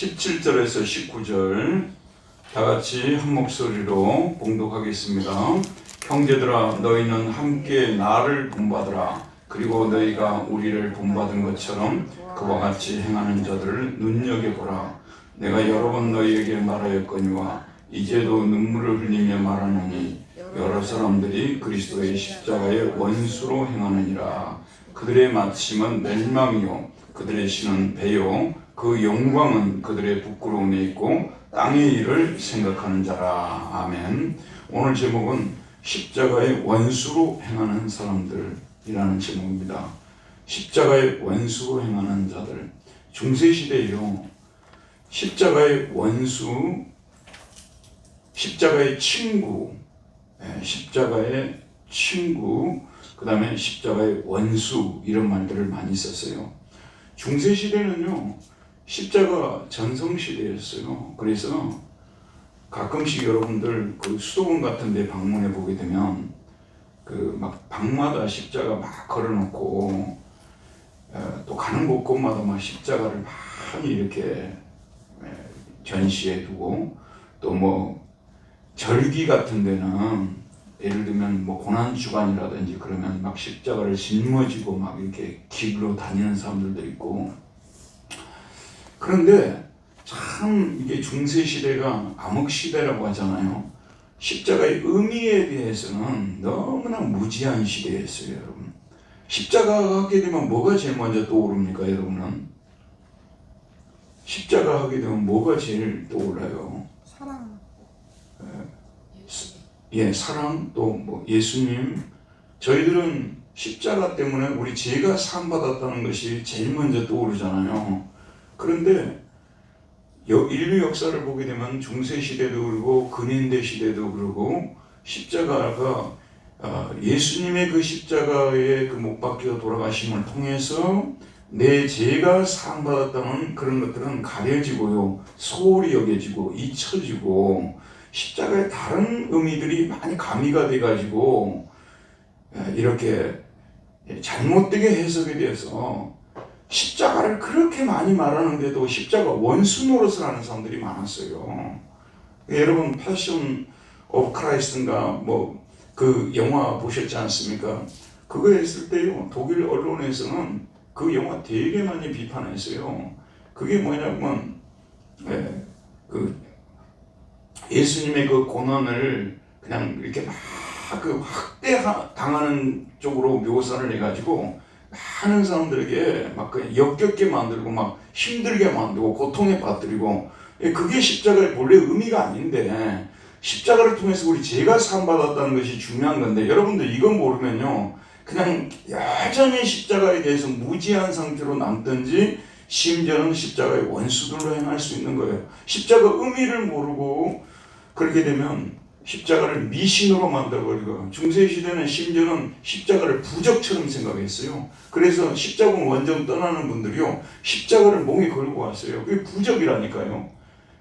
17절에서 19절 다 같이 한 목소리로 봉독하겠습니다. 형제들아, 너희는 함께 나를 본받으라. 그리고 너희가 우리를 본받은 것처럼 그와 같이 행하는 자들을 눈여겨보라. 내가 여러 번 너희에게 말하였거니와 이제도 눈물을 흘리며 말하노니 여러 사람들이 그리스도의 십자가의 원수로 행하느니라. 그들의 마침은 멸망이요 그들의 신은 배요 그 영광은 그들의 부끄러움에 있고 땅의 일을 생각하는 자라. 아멘. 오늘 제목은 십자가의 원수로 행하는 사람들이라는 제목입니다. 십자가의 원수로 행하는 자들. 중세시대에요, 십자가의 원수, 십자가의 친구, 십자가의 친구, 그 다음에 십자가의 원수, 이런 말들을 많이 썼어요. 중세시대는요, 십자가 전성시대였어요. 그래서 가끔씩 여러분들 그 수도원 같은 데 방문해 보게 되면 그 막 방마다 십자가 막 걸어놓고 또 가는 곳곳마다 막 십자가를 많이 이렇게 전시해 두고, 또 뭐 절기 같은 데는 예를 들면 뭐 고난주간이라든지 그러면 막 십자가를 짊어지고 막 이렇게 길로 다니는 사람들도 있고. 그런데 참 이게 중세시대가 암흑시대라고 하잖아요. 십자가의 의미에 대해서는 너무나 무지한 시대였어요, 여러분. 십자가 하게 되면 뭐가 제일 먼저 떠오릅니까, 여러분은? 십자가 하게 되면 뭐가 제일 떠올라요? 사랑. 예, 사랑, 또 뭐 예수님. 저희들은 십자가 때문에 우리 죄가 사함받았다는 것이 제일 먼저 떠오르잖아요. 그런데 인류 역사를 보게 되면 중세시대도 그러고 근현대 시대도 그러고 십자가가 예수님의 그 십자가의 그 못 박혀 돌아가심을 통해서 내 죄가 사함받았다는 그런 것들은 가려지고요, 소홀히 여겨지고 잊혀지고, 십자가의 다른 의미들이 많이 가미가 돼가지고 이렇게 잘못되게 해석이 되어서 십자가를 그렇게 많이 말하는데도 십자가 원수 노릇을 하는 사람들이 많았어요. 여러분 패션 오브 크라이스트인가 뭐 그 영화 보셨지 않습니까? 그거 했을 때요, 독일 언론에서는 그 영화 되게 많이 비판했어요. 그게 뭐냐면 그 예수님의 그 고난을 그냥 이렇게 막 그 학대 당하는 쪽으로 묘사를 해가지고 많은 사람들에게 막 그냥 역겹게 만들고 막 힘들게 만들고 고통에 빠뜨리고, 그게 십자가의 본래 의미가 아닌데 십자가를 통해서 우리 죄가 사함받았다는 것이 중요한 건데, 여러분들 이건 모르면요 그냥 여전히 십자가에 대해서 무지한 상태로 남든지 심지어는 십자가의 원수들로 행할 수 있는 거예요. 십자가 의미를 모르고 그렇게 되면 십자가를 미신으로 만들어버리고, 중세시대는 심지어는 십자가를 부적처럼 생각했어요. 그래서 십자군 원정 떠나는 분들이요, 십자가를 몸에 걸고 왔어요. 그게 부적이라니까요.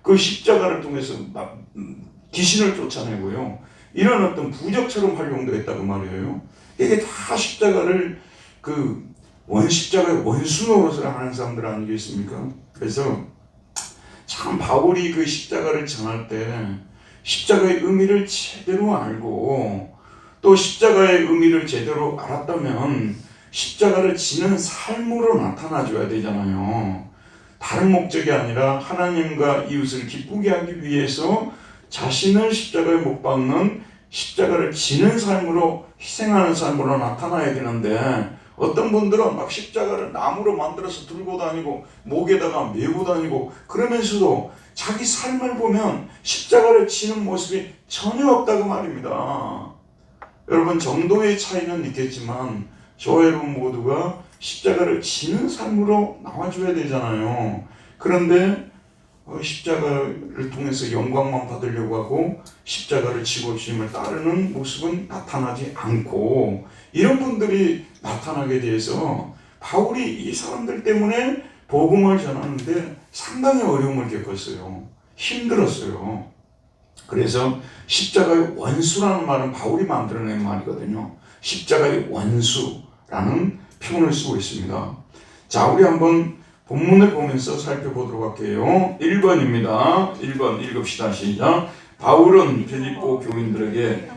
그 십자가를 통해서 귀신을 쫓아내고요, 이런 어떤 부적처럼 활용도 했다고 말이에요. 이게 다 십자가를 그 십자가의 원수 노릇을 하는 사람들 아니겠습니까? 그래서 참 바울이 그 십자가를 전할 때 십자가의 의미를 제대로 알고, 또 십자가의 의미를 제대로 알았다면 십자가를 지는 삶으로 나타나줘야 되잖아요. 다른 목적이 아니라 하나님과 이웃을 기쁘게 하기 위해서 자신을 십자가에 못 박는 십자가를 지는 삶으로, 희생하는 삶으로 나타나야 되는데, 어떤 분들은 막 십자가를 나무로 만들어서 들고 다니고 목에다가 메고 다니고 그러면서도 자기 삶을 보면 십자가를 지는 모습이 전혀 없다고 말입니다. 여러분, 정도의 차이는 있겠지만 저와 여러분 모두가 십자가를 지는 삶으로 나와줘야 되잖아요. 그런데 십자가를 통해서 영광만 받으려고 하고 십자가를 지고 주님을 따르는 모습은 나타나지 않고, 이런 분들이 나타나게 돼서 바울이 이 사람들 때문에 복음을 전하는데 상당히 어려움을 겪었어요. 힘들었어요. 그래서 십자가의 원수라는 말은 바울이 만들어낸 말이거든요. 십자가의 원수라는 표현을 쓰고 있습니다. 자, 우리 한번 본문을 보면서 살펴보도록 할게요. 1번입니다. 1번 읽읍시다. 시작. 바울은 빌립보 교인들에게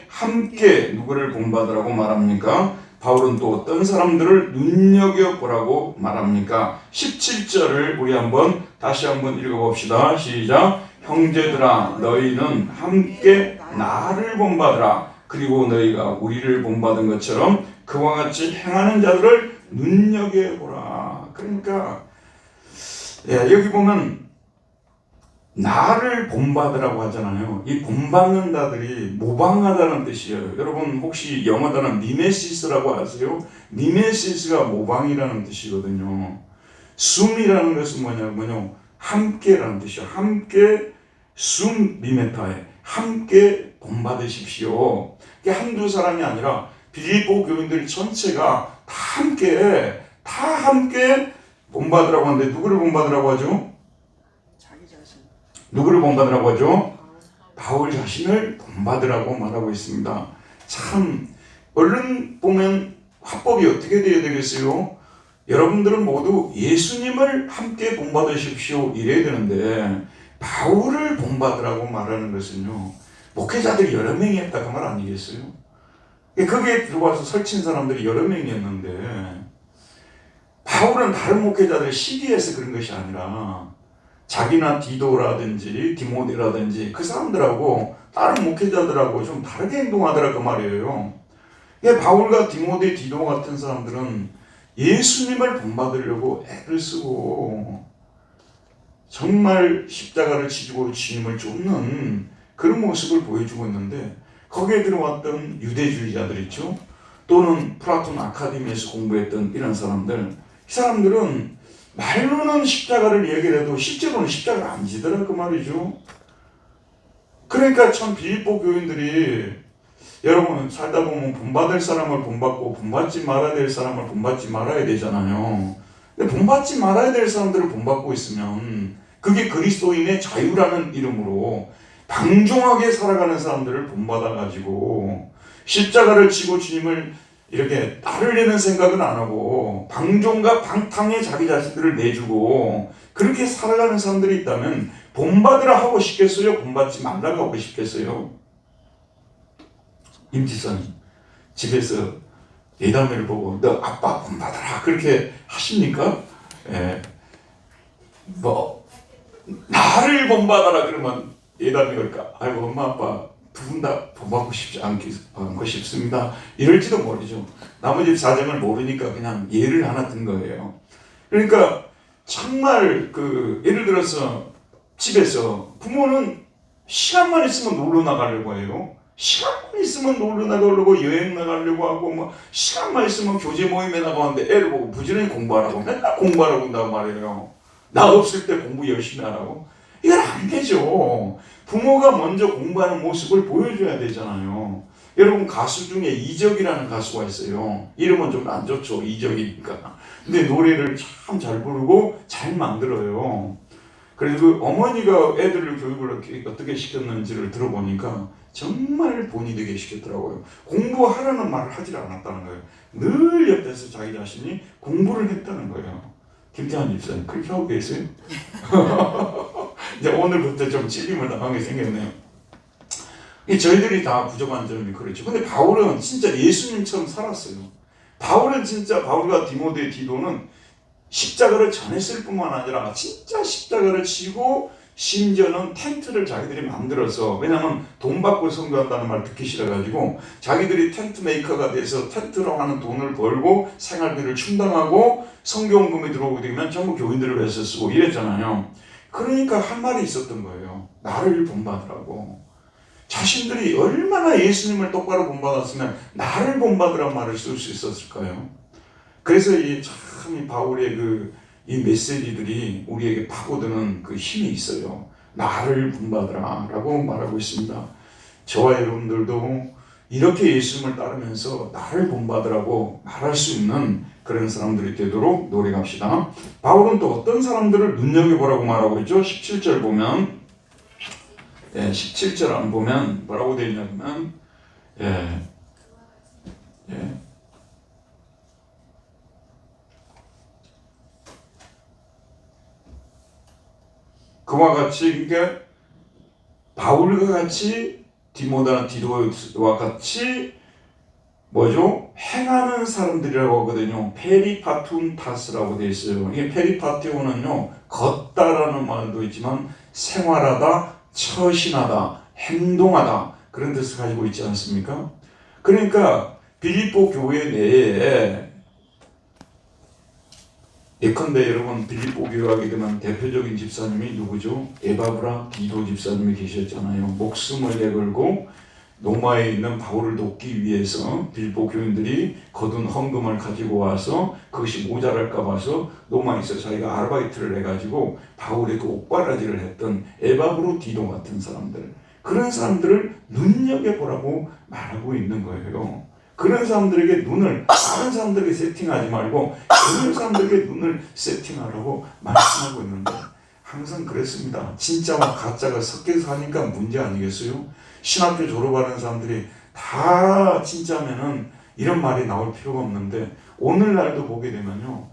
함께 누구를 본받으라고 말합니까? 바울은 또 어떤 사람들을 눈여겨보라고 말합니까? 17절을 우리 다시 한번 읽어봅시다. 시작. 형제들아 너희는 함께 나를 본받으라. 그리고 너희가 우리를 본받은 것처럼 그와 같이 행하는 자들을 눈여겨보라. 그러니까 여기 보면 나를 본받으라고 하잖아요. 이 본받는다들이 모방하다는 뜻이에요. 여러분 혹시 영어 단어 미메시스라고 아세요? 미메시스가 모방이라는 뜻이거든요. 숨이라는 것은 뭐냐면요, 함께라는 뜻이에요. 함께 숨 미메타에 함께 본받으십시오. 이게 한두 사람이 아니라 빌립보 교인들 전체가 다 함께 본받으라고 하는데 누구를 본받으라고 하죠? 누구를 본받으라고 하죠? 바울 자신을 본받으라고 말하고 있습니다. 참 얼른 보면 화법이 어떻게 되어야 되겠어요? 여러분들은 모두 예수님을 함께 본받으십시오 이래야 되는데 바울을 본받으라고 말하는 것은요, 목회자들이 여러 명이 했다 그 말 아니겠어요? 거기에 들어와서 설친 사람들이 여러 명이었는데 바울은 다른 목회자들의 시기에서 그런 것이 아니라 자기나 디도라든지 디모데라든지 그 사람들하고 다른 목회자들하고 좀 다르게 행동하더라 그 말이에요. 바울과 디모데, 디도 같은 사람들은 예수님을 본받으려고 애를 쓰고 정말 십자가를 지고 주님을 쫓는 그런 모습을 보여주고 있는데 거기에 들어왔던 유대주의자들 있죠. 또는 플라톤 아카데미에서 공부했던 이런 사람들, 이 사람들은 말로는 십자가를 얘기를 해도 실제로는 십자가를 안 지더라 그 말이죠. 그러니까 참 빌립보 교인들이 여러분 살다 보면 본받을 사람을 본받고 본받지 말아야 될 사람을 본받지 말아야 되잖아요. 근데 본받지 말아야 될 사람들을 본받고 있으면 그게 그리스도인의 자유라는 이름으로 방종하게 살아가는 사람들을 본받아가지고 십자가를 지고 주님을 이렇게 따르려는 생각은 안 하고 방종과 방탕에 자기 자신들을 내주고 그렇게 살아가는 사람들이 있다면 본받으라 하고 싶겠어요? 본받지 말라고 하고 싶겠어요? 임지선이 집에서 예담이를 보고 너 아빠 본받아라 그렇게 하십니까? 나를 본받아라 그러면 예담이 그럴까? 아이고 엄마 아빠 두 분 다 본받고 싶지 않고 싶습니다. 이럴지도 모르죠. 나머지 사정을 모르니까 그냥 예를 하나 든 거예요. 그러니까 정말 예를 들어서 집에서 부모는 시간만 있으면 놀러 나가려고 해요. 시간만 있으면 놀러 나가려고 여행 나가려고 하고 시간만 있으면 교제 모임에 나가는데 애를 보고 부지런히 공부하라고 맨날 공부하라고 한다고 말해요. 나 없을 때 공부 열심히 하라고. 이건 안 되죠. 부모가 먼저 공부하는 모습을 보여줘야 되잖아요. 여러분 가수 중에 이적이라는 가수가 있어요. 이름은 좀 안 좋죠. 이적이니까. 근데 노래를 참 잘 부르고 잘 만들어요. 그래서 어머니가 애들을 교육을 어떻게 시켰는지를 들어보니까 정말 본의 되게 시켰더라고요. 공부하라는 말을 하질 않았다는 거예요. 늘 옆에서 자기 자신이 공부를 했다는 거예요. 김태환 집사님 그렇게 하고 계세요? 이제 오늘부터 좀 찔림을 당하게 생겼네요. 저희들이 다 부족한 점이 그렇죠. 근데 바울은 진짜 예수님처럼 살았어요. 바울은 진짜 바울과 디모데, 디도는 십자가를 전했을 뿐만 아니라 진짜 십자가를 지고 심지어는 텐트를 자기들이 만들어서, 왜냐하면 돈 받고 선교한다는 말 듣기 싫어가지고 자기들이 텐트 메이커가 돼서 텐트로 하는 돈을 벌고 생활비를 충당하고 성경금이 들어오게 되면 전부 교인들을 위해서 쓰고 이랬잖아요. 그러니까 할 말이 있었던 거예요. 나를 본받으라고. 자신들이 얼마나 예수님을 똑바로 본받았으면 나를 본받으란 말을 쓸 수 있었을까요? 그래서 이 바울의 이 메시지들이 우리에게 파고드는 그 힘이 있어요. 나를 본받으라 라고 말하고 있습니다. 저와 여러분들도 이렇게 예수님을 따르면서 나를 본받으라고 말할 수 있는 그런 사람들이 되도록 노력합시다. 바울은 또 어떤 사람들을 눈여겨보라고 말하고 있죠? 17절 보면 17절 안 보면 뭐라고 되어 있냐면 그와 같이 그러니까 바울과 같이 디도와 같이 뭐죠? 행하는 사람들이라고 하거든요. 페리파툰타스라고 되어 있어요. 이게 페리파테오는요, 걷다라는 말도 있지만 생활하다, 처신하다, 행동하다 그런 뜻을 가지고 있지 않습니까? 그러니까 빌립보 교회 내에 예컨대 여러분 빌립보 교회 하게 되면 대표적인 집사님이 누구죠? 에바브라 디도 집사님이 계셨잖아요. 목숨을 내걸고 로마에 있는 바울을 돕기 위해서 빌립보 교인들이 거둔 헌금을 가지고 와서 그것이 모자랄까 봐서 로마에서 자기가 아르바이트를 해가지고 바울의 그 옥바라지를 했던 에바브로 디도 같은 사람들, 그런 사람들을 눈여겨보라고 말하고 있는 거예요. 그런 사람들에게 눈을 다른 사람들에게 세팅하지 말고 그런 사람들에게 눈을 세팅하라고 말씀하고 있는데, 항상 그랬습니다. 진짜와 가짜가 섞여서 하니까 문제 아니겠어요? 신학교 졸업하는 사람들이 다 진짜면은 이런 말이 나올 필요가 없는데, 오늘날도 보게 되면요,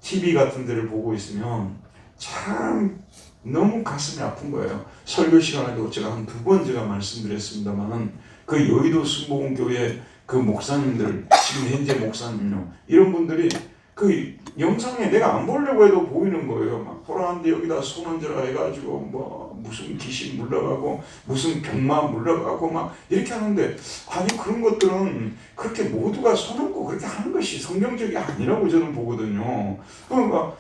TV 같은 데를 보고 있으면 참 너무 가슴이 아픈 거예요. 설교 시간에도 제가 한 2번 제가 말씀드렸습니다만은 그 여의도 순복음교회 그 목사님들, 지금 현재 목사님요, 이런 분들이 그 영상에 내가 안 보려고 해도 보이는 거예요. 막 보라는데 여기다 손 얹으라 해가지고 뭐 무슨 귀신 물러가고 무슨 병마 물러가고 막 이렇게 하는데, 아니 그런 것들은 그렇게 모두가 손 얹고 그렇게 하는 것이 성경적이 아니라고 저는 보거든요. 그러니까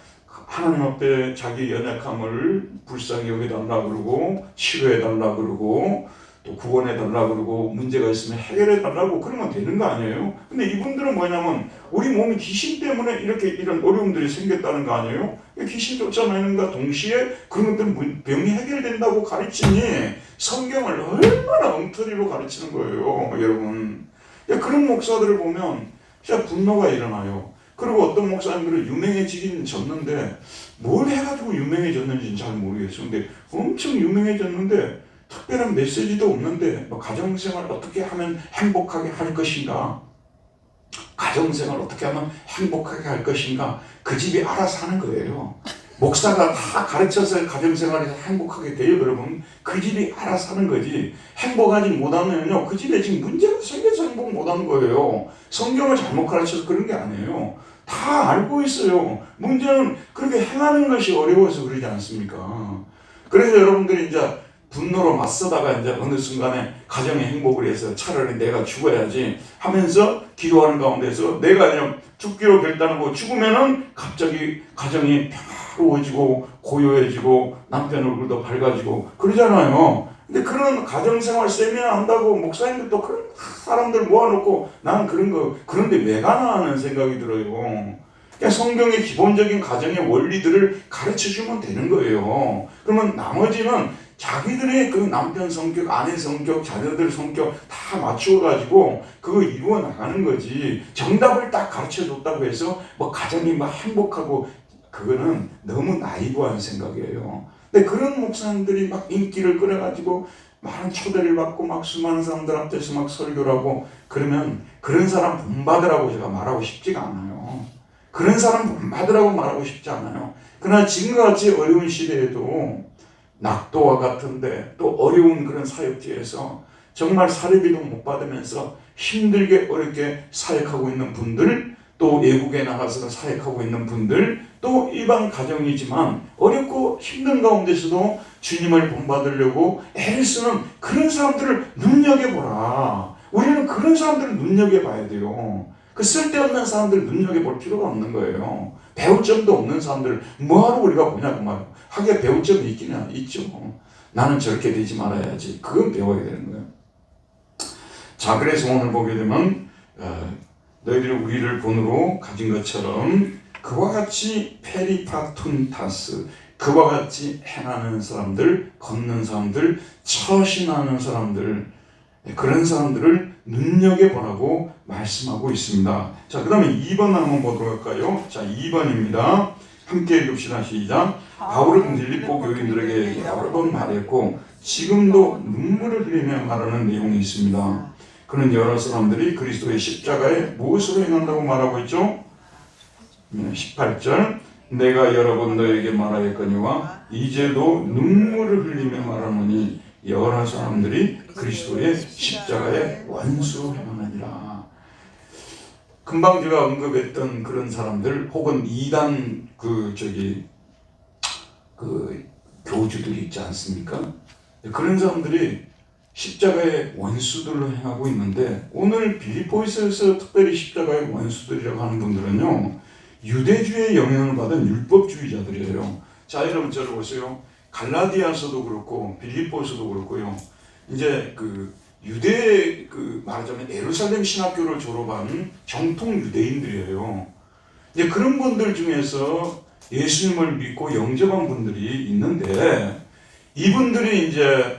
하나님 앞에 자기 연약함을 불쌍히 여겨달라고 그러고 치료해달라고 그러고 또 구원해달라고 그러고 문제가 있으면 해결해달라고 그러면 되는 거 아니에요? 근데 이분들은 뭐냐면 우리 몸이 귀신 때문에 이렇게 이런 어려움들이 생겼다는 거 아니에요? 귀신 쫓아내는가 동시에 그런 것들은 병이 해결된다고 가르치니 성경을 얼마나 엉터리로 가르치는 거예요, 여러분. 그런 목사들을 보면 진짜 분노가 일어나요. 그리고 어떤 목사님들은 유명해지긴 졌는데 뭘 해가지고 유명해졌는지는 잘 모르겠어요. 근데 엄청 유명해졌는데 특별한 메시지도 없는데 뭐 가정생활 어떻게 하면 행복하게 할 것인가, 가정생활 어떻게 하면 행복하게 할 것인가, 그 집이 알아서 하는 거예요. 목사가 다 가르쳐서 가정생활에서 행복하게 돼요, 여러분. 그 집이 알아서 하는 거지. 행복하지 못하면요, 그 집에 지금 문제가 생겨서 행복 못하는 거예요. 성경을 잘못 가르쳐서 그런 게 아니에요. 다 알고 있어요. 문제는 그렇게 행하는 것이 어려워서 그러지 않습니까? 그래서 여러분들이 이제 분노로 맞서다가 이제 어느 순간에 가정의 행복을 위해서 차라리 내가 죽어야지 하면서 기도하는 가운데서 내가 그냥 죽기로 결단하고 죽으면은 갑자기 가정이 평화로워지고 고요해지고 남편 얼굴도 밝아지고 그러잖아요. 근데 그런 가정생활 세미나 한다고 목사님들도 그런 사람들 모아놓고 난 그런 거 그런데 왜 가나 하는 생각이 들어요. 그냥 성경의 기본적인 가정의 원리들을 가르쳐주면 되는 거예요. 그러면 나머지는 자기들의 그 남편 성격, 아내 성격, 자녀들 성격 다 맞추어가지고 그거 이루어 나가는 거지. 정답을 딱 가르쳐줬다고 해서 뭐 가정이 막 행복하고, 그거는 너무 나이브한 생각이에요. 근데 그런 목사님들이 막 인기를 끌어가지고 많은 초대를 받고 막 수많은 사람들 앞에서 막 설교를 하고 그러면 그런 사람 본받으라고 제가 말하고 싶지가 않아요. 그런 사람 본받으라고 말하고 싶지 않아요. 그러나 지금과 같이 어려운 시대에도 낙도와 같은데 또 어려운 그런 사역지에서 정말 사례비도 못 받으면서 힘들게 어렵게 사역하고 있는 분들, 또 외국에 나가서 사역하고 있는 분들, 또 일반 가정이지만 어렵고 힘든 가운데서도 주님을 본받으려고 애를 쓰는 그런 사람들을 눈여겨보라. 우리는 그런 사람들을 눈여겨봐야 돼요. 그 쓸데없는 사람들 눈여겨볼 필요가 없는 거예요. 배울 점도 없는 사람들 뭐하러 우리가 보냐고 말이에요. 하기야 배울 점이 있긴 있죠. 나는 저렇게 되지 말아야지. 그건 배워야 되는 거예요. 자, 그래서 오늘 보게 되면 너희들이 우리를 본으로 가진 것처럼 그와 같이 페리파툰타스, 그와 같이 행하는 사람들, 걷는 사람들, 처신하는 사람들, 그런 사람들을 눈여겨보라고 말씀하고 있습니다. 자, 그 다음에 2번 한번 보도록 할까요? 자, 2번입니다. 함께 읽읍시다. 시작. 바울은 빌립보 교인들에게 여러 번 말했고 지금도 눈물을 흘리며 말하는 내용이 있습니다. 그는 여러 사람들이 그리스도의 십자가에 무엇으로 행한다고 말하고 있죠? 18절. 내가 여러 번 너에게 말하였거니와 이제도 눈물을 흘리며 말하노니 여러 사람들이 그리스도의 십자가의 원수 행하느니라. 금방 제가 언급했던 그런 사람들 혹은 이단 그 교주들이 있지 않습니까? 그런 사람들이 십자가의 원수들로 행하고 있는데, 오늘 빌립보서에서 특별히 십자가의 원수들이라고 하는 분들은요, 유대주의 영향을 받은 율법주의자들이에요. 자, 여러분 저를 보세요. 갈라디아서도 그렇고 빌립보서도 그렇고요. 이제 유대 말하자면 예루살렘 신학교를 졸업한 정통 유대인들이에요. 이제 그런 분들 중에서 예수님을 믿고 영접한 분들이 있는데, 이분들이 이제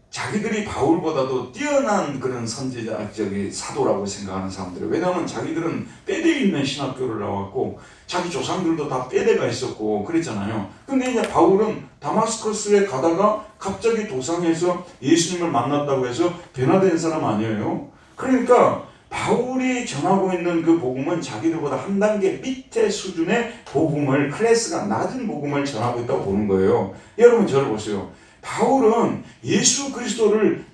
자기들이 바울보다도 뛰어난 그런 선지자, 사도라고 생각하는 사람들이에요. 왜냐하면 자기들은 뼈대 있는 신학교를 나왔고 자기 조상들도 다 뼈대가 있었고 그랬잖아요. 근데 이제 바울은 다마스커스에 가다가 갑자기 도상에서 예수님을 만났다고 해서 변화된 사람 아니에요. 그러니까 바울이 전하고 있는 그 복음은 자기들보다 한 단계 밑에 수준의 복음을, 클래스가 낮은 복음을 전하고 있다고 보는 거예요. 여러분 저를 보세요. 바울은 예수 그리스도를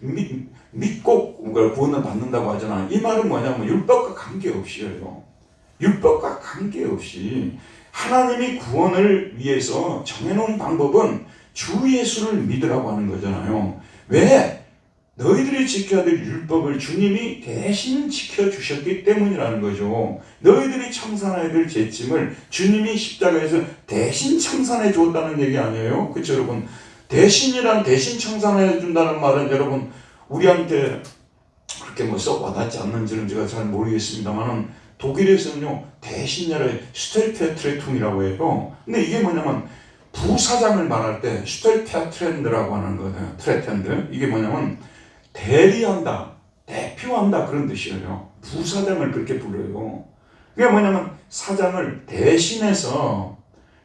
믿고 구원을 받는다고 하잖아요. 이 말은 뭐냐면 율법과 관계없이요. 율법과 관계없이 하나님이 구원을 위해서 정해놓은 방법은 주 예수를 믿으라고 하는 거잖아요. 왜? 너희들이 지켜야 될 율법을 주님이 대신 지켜주셨기 때문이라는 거죠. 너희들이 청산해야 될 죄짐을 주님이 십자가에서 대신 청산해 주었다는 얘기 아니에요? 그렇죠 여러분? 대신이란 대신 청산해 준다는 말은 여러분 우리한테 그렇게 썩 와닿지 않는지는 제가 잘 모르겠습니다만, 독일에서는요 대신이라는 슈텔페트레퉁이라고 해요. 근데 이게 뭐냐면 부사장을 말할 때 슈텔페트렌드라고 하는 거예요. 트레텐드. 이게 뭐냐면 대리한다, 대표한다 그런 뜻이에요. 부사장을 그렇게 불러요. 그게 뭐냐면 사장을 대신해서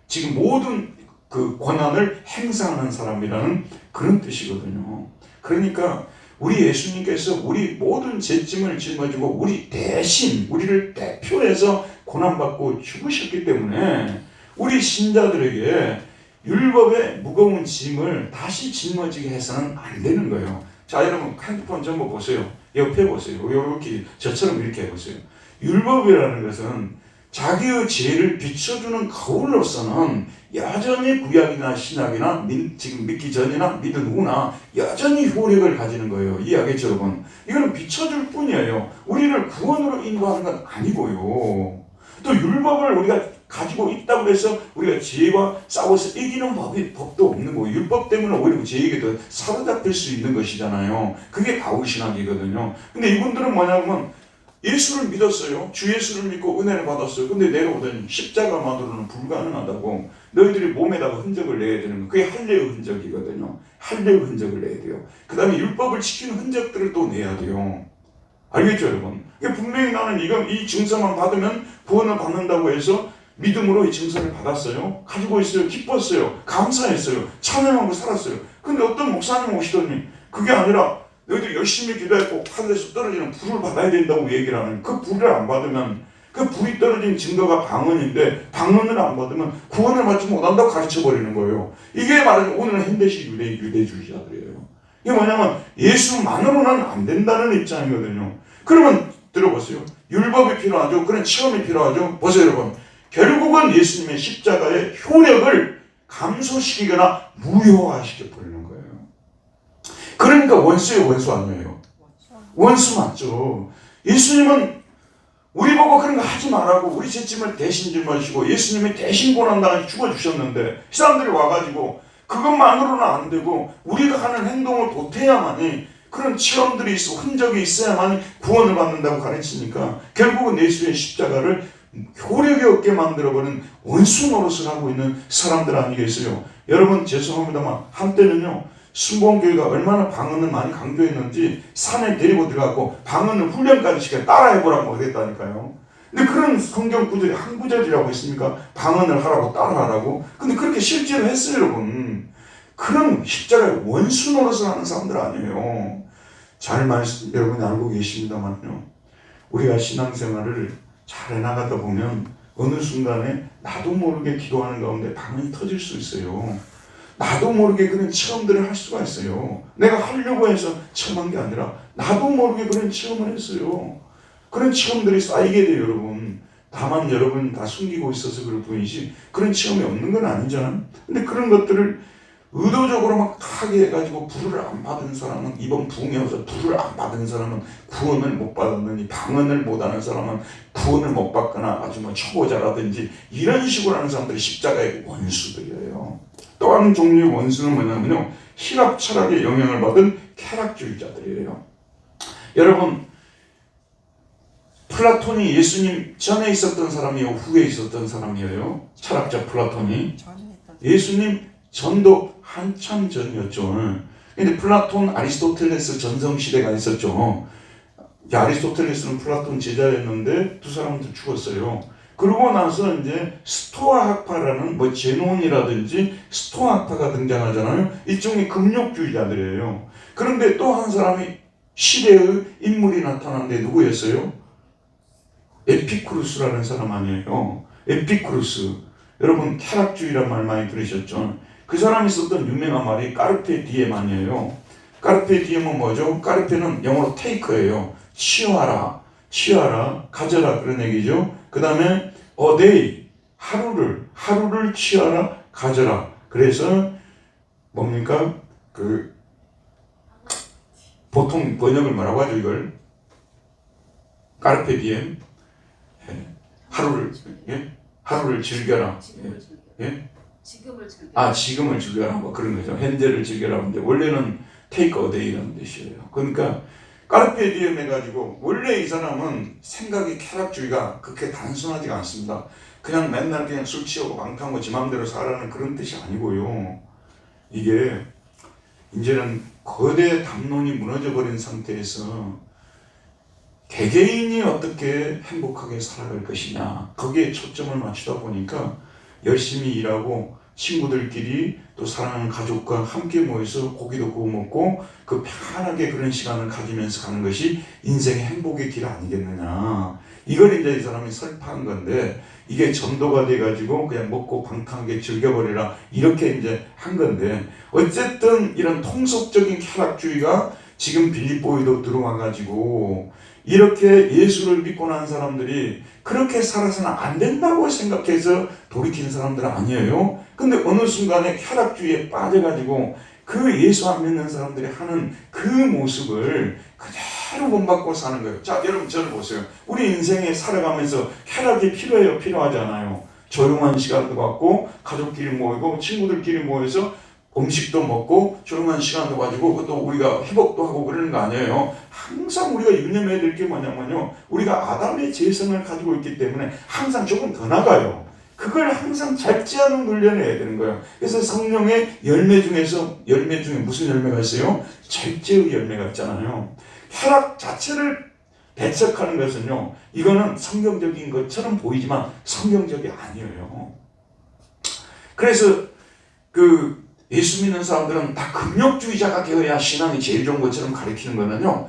지금 모든 그 권한을 행사하는 사람이라는 그런 뜻이거든요. 그러니까 우리 예수님께서 우리 모든 죄짐을 짊어지고 우리 대신, 우리를 대표해서 고난받고 죽으셨기 때문에 우리 신자들에게 율법의 무거운 짐을 다시 짊어지게 해서는 안 되는 거예요. 자, 여러분 핸드폰 전부 보세요. 옆에 보세요. 이렇게 저처럼 이렇게 해보세요. 율법이라는 것은 자기의 죄를 비춰주는 거울로서는 여전히 구약이나 신약이나 지금 믿기 전이나 믿은 후나 여전히 효력을 가지는 거예요. 이해하겠죠 여러분? 이거는 비춰줄 뿐이에요. 우리를 구원으로 인도하는 건 아니고요. 또 율법을 우리가 가지고 있다고 해서 우리가 죄와 싸워서 이기는 법도 없는 거예요. 율법 때문에 오히려 죄에게 더 사로잡힐 수 있는 것이잖아요. 그게 바울신학이거든요. 근데 이분들은 뭐냐면 예수를 믿었어요. 주 예수를 믿고 은혜를 받았어요. 근데 내려오더니 십자가만으로는 불가능하다고, 너희들이 몸에다가 흔적을 내야 되는 거. 그게 할례의 흔적이거든요. 할례의 흔적을 내야 돼요. 그 다음에 율법을 지키는 흔적들을 또 내야 돼요. 알겠죠 여러분? 분명히 나는 이 증서만 받으면 구원을 받는다고 해서 믿음으로 이 증서를 받았어요. 가지고 있어요. 기뻤어요. 감사했어요. 찬양하고 살았어요. 근데 어떤 목사님 오시더니 그게 아니라 너희들 열심히 기도했고 하늘에서 떨어지는 불을 받아야 된다고 얘기를 하는, 그 불을 안 받으면, 그 불이 떨어진 증거가 방언인데 방언을 안 받으면 구원을 받지 못한다고 가르쳐버리는 거예요. 이게 말하자면 오늘은 현대식 유대주의자들이에요. 이게 뭐냐면 예수만으로는 안 된다는 입장이거든요. 그러면 들어보세요. 율법이 필요하죠. 그런 체험이 필요하죠. 보세요 여러분. 결국은 예수님의 십자가의 효력을 감소시키거나 무효화시켜버리는 거예요. 그러니까 원수의 원수 아니에요. 원수 맞죠. 예수님은 우리 보고 그런 거 하지 말라고 우리 죄짐을 대신 짊어지시고 예수님이 대신 고난당하시 죽어주셨는데, 이 사람들이 와가지고 그것만으로는 안 되고 우리가 하는 행동을 보태야만이, 그런 체험들이 있어 흔적이 있어야만이 구원을 받는다고 가르치니까 결국은 예수의 십자가를 효력이 없게 만들어버린 원수 노릇을 하고 있는 사람들 아니겠어요. 여러분 죄송합니다만 한때는요 순복음교회가 얼마나 방언을 많이 강조했는지 산에 데리고 들어가고 방언을 훈련까지 시켜 따라해보라고 그랬다니까요. 근데 그런 성경 구절이 한 구절이라고 했습니까? 방언을 하라고 따라하라고. 근데 그렇게 실제로 했어요 여러분. 그런 십자가의 원수 노릇을 하는 사람들 아니에요. 잘 여러분이 알고 계십니다만요, 우리가 신앙생활을 잘 해나가다 보면 어느 순간에 나도 모르게 기도하는 가운데 방언이 터질 수 있어요. 나도 모르게 그런 체험들을 할 수가 있어요. 내가 하려고 해서 체험한 게 아니라 나도 모르게 그런 체험을 했어요. 그런 체험들이 쌓이게 돼요, 여러분. 다만 여러분 다 숨기고 있어서 그럴 뿐이지 그런 체험이 없는 건 아니잖아요. 근데 그런 것들을 의도적으로 막 하게 해가지고 불을 안 받은 사람은, 이번 부흥에 와서 불을 안 받은 사람은 구원을 못 받았느니, 방언을 못하는 사람은 구원을 못 받거나 아주 뭐 초보자라든지 이런 식으로 하는 사람들이 십자가의 원수들이에요. 또 한 종류의 원수는 뭐냐면요, 희랍 철학의 영향을 받은 쾌락주의자들이에요. 여러분, 플라톤이 예수님 전에 있었던 사람이요, 후에 있었던 사람이에요. 철학자 플라톤이. 예수님 전도 한참 전이었죠. 근데 플라톤, 아리스토텔레스 전성시대가 있었죠. 아리스토텔레스는 플라톤 제자였는데 두 사람도 죽었어요. 그러고 나서 이제 스토아 학파라는 뭐 제논이라든지 스토아 학파가 등장하잖아요. 이쪽이 금욕주의자들이에요. 그런데 또 한 사람이 시대의 인물이 나타났는데 누구였어요? 에피쿠루스라는 사람 아니에요. 에피쿠루스. 여러분 쾌락주의란 말 많이 들으셨죠? 그 사람이 썼던 유명한 말이 까르페 디엠 아니에요. 까르페 디엠은 뭐죠? 까르페는 영어로 테이크예요. 취하라, 취하라, 가져라 그런 얘기죠. 그 다음에 a day, 하루를 취하라, 가져라. 그래서 뭡니까? 그 보통 번역을 뭐라고 하죠 이걸? 까르페 디엠. 하루를 즐겨라. 예? 지금을 즐겨라. 지금을 즐겨라. 뭐 그런 거죠. 현재를 즐겨라. 근데 원래는 take a day라는 뜻이에요. 그러니까 까르페 디엠 해가지고 원래 이 사람은 생각이 쾌락주의가 그렇게 단순하지가 않습니다. 그냥 맨날 그냥 술 취하고 방탕하고 지 맘대로 살아라는 그런 뜻이 아니고요. 이게 이제는 거대 담론이 무너져버린 상태에서 개개인이 어떻게 행복하게 살아갈 것이냐 거기에 초점을 맞추다 보니까 열심히 일하고 친구들끼리 또 사랑하는 가족과 함께 모여서 고기도 구워 먹고 그 편하게 그런 시간을 가지면서 가는 것이 인생의 행복의 길 아니겠느냐. 이걸 이제 이 사람이 설파한 건데 이게 전도가 돼가지고 그냥 먹고 방탕하게 즐겨버리라 이렇게 이제 한 건데 어쨌든 이런 통속적인 쾌락주의가 지금 빌립보에도 들어와가지고 이렇게 예수를 믿고 난 사람들이 그렇게 살아서는 안 된다고 생각해서 돌이킨 사람들은 아니에요. 근데 어느 순간에 쾌락주의에 빠져가지고 그 예수 안 믿는 사람들이 하는 그 모습을 그대로 본받고 사는 거예요. 자, 여러분 저를 보세요. 우리 인생에 살아가면서 쾌락이 필요해요? 필요하지 않아요? 조용한 시간도 갖고 가족끼리 모이고 친구들끼리 모여서 음식도 먹고 조용한 시간도 가지고 또 우리가 회복도 하고 그러는 거 아니에요. 항상 우리가 유념해야 될 게 뭐냐면요, 우리가 아담의 재성을 가지고 있기 때문에 항상 조금 더 나가요. 그걸 항상 잡지 않은 훈련을 해야 되는 거예요. 그래서 성령의 열매 중에 무슨 열매가 있어요? 절제의 열매가 있잖아요. 쾌락 자체를 배척하는 것은요, 이거는 성경적인 것처럼 보이지만 성경적이 아니에요. 그래서 예수 믿는 사람들은 다 금욕주의자가 되어야 신앙이 제일 좋은 것처럼 가르치는 거는요,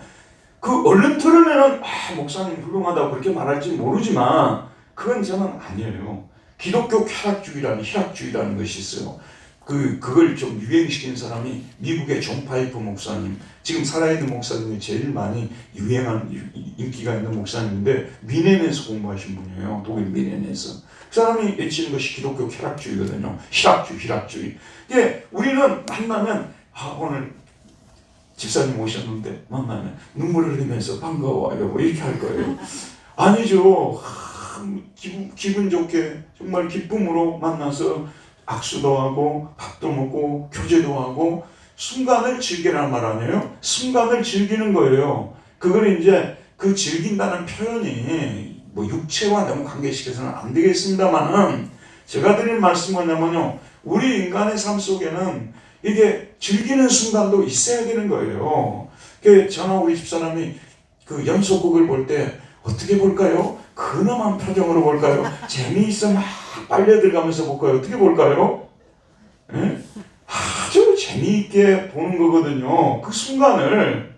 그 얼른 들으면은 목사님 훌륭하다고 그렇게 말할지 모르지만 그건 저는 아니에요. 기독교 쾌락주의라는 희락주의라는 것이 있어요. 그걸 좀 유행시킨 사람이 미국의 존 파이프 목사님, 지금 살아있는 목사님이 제일 많이 유행한 인기가 있는 목사님인데 미넨에서 공부하신 분이에요. 독일 미넨에서. 그 사람이 외치는 것이 기독교 쾌락주의거든요. 희락주의. 예, 우리는 만나면 오늘 집사님 오셨는데 만나면 눈물을 흘리면서 반가워요 뭐 이렇게 할 거예요. 아니죠. 기분 좋게 정말 기쁨으로 만나서 악수도 하고 밥도 먹고 교제도 하고 순간을 즐기라는 말 아니에요? 순간을 즐기는 거예요. 그걸 이제 그 즐긴다는 표현이 뭐 육체와 너무 관계시켜서는 안 되겠습니다만은 제가 드릴 말씀은 뭐냐면요, 우리 인간의 삶 속에는 이게 즐기는 순간도 있어야 되는 거예요. 저나 우리 집사람이 그 연속극을 볼 때 어떻게 볼까요? 근엄한 표정으로 볼까요? 재미있어 막 빨려 들어가면서 볼까요? 어떻게 볼까요? 네? 아주 재미있게 보는 거거든요. 그 순간을.